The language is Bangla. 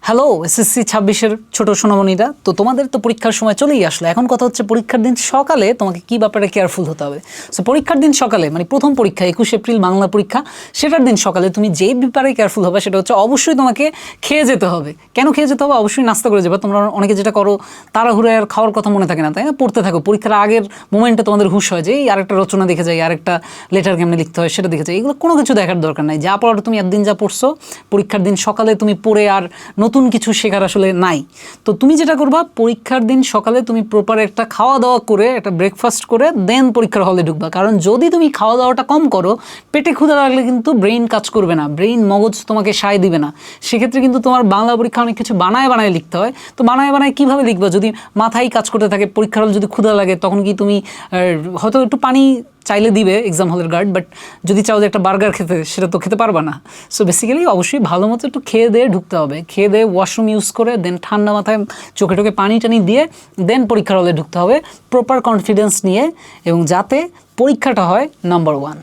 হ্যালো এসএসসি 26-এর ছোট সোনামণিরা, তো তোমাদের তো পরীক্ষার সময় চলেই আসলো। এখন কথা হচ্ছে পরীক্ষার দিন সকালে তোমাকে কী ব্যাপারে কেয়ারফুল হতে হবে। সো পরীক্ষার দিন সকালে মানে প্রথম পরীক্ষা 21 এপ্রিল বাংলা পরীক্ষা, সেটার দিন সকালে তুমি যেই ব্যাপারে কেয়ারফুল হবে সেটা হচ্ছে অবশ্যই তোমাকে খেয়ে যেতে হবে। কেন খেয়ে যেতে হবে? অবশ্যই নাস্তা করে যাবে। তোমরা অনেকে যেটা করো, তাড়াহুড়োয় আর খাওয়ার কথা মনে থাকে না, তাই না? পড়তে থাকো, পরীক্ষার আগের মোমেন্টে তোমাদের হুশ হয় যে এই আরেকটা রচনা দেখে যাই, আরেকটা লেটার কেমনে লিখতে হয় সেটা দেখে যাই। এগুলো কোনো কিছু দেখার দরকার নাই। যা পড়ার তুমি একদিন যা পড়ছো, পরীক্ষার দিন সকালে তুমি পড়ে আর নতুন কিছু শেখার আসলে নাই। তো তুমি যেটা করবা, পরীক্ষার দিন সকালে তুমি প্রপার একটা খাওয়া দাওয়া করে, একটা ব্রেকফাস্ট করে দেন পরীক্ষার হলে ঢুকবা। কারণ যদি তুমি খাওয়া দাওয়াটা কম করো, পেটে ক্ষুধা লাগলে কিন্তু ব্রেইন কাজ করবে না, ব্রেইন মগজ তোমাকে সায় দিবে না। সেক্ষেত্রে কিন্তু তোমার বাংলা পরীক্ষা অনেক কিছু বানায় বানায় লিখতে হয়। তো বানায় বানায় কীভাবে লিখবা? যদি মাথায় কাজ করতে থাকে, পরীক্ষার হলে যদি ক্ষুধা লাগে, তখন কি তুমি হয়তো একটু পানি চাইলে দিবে এক্সাম হলের গার্ড, বাট যদি চাও যে একটা বার্গার খেতে, সেটা তো খেতে পারবা না। সো বেসিক্যালি অবশ্যই ভালো মতো একটু খেয়ে দিয়ে ঢুকতে হবে। খেয়ে দিয়ে ওয়াশরুম ইউজ করে দেন ঠান্ডা মাথায় চোখে টোকে পানি টানি দিয়ে দেন পরীক্ষার হলে ঢুকতে হবে প্রপার কনফিডেন্স নিয়ে, এবং যাতে পরীক্ষাটা হয় নাম্বার 1।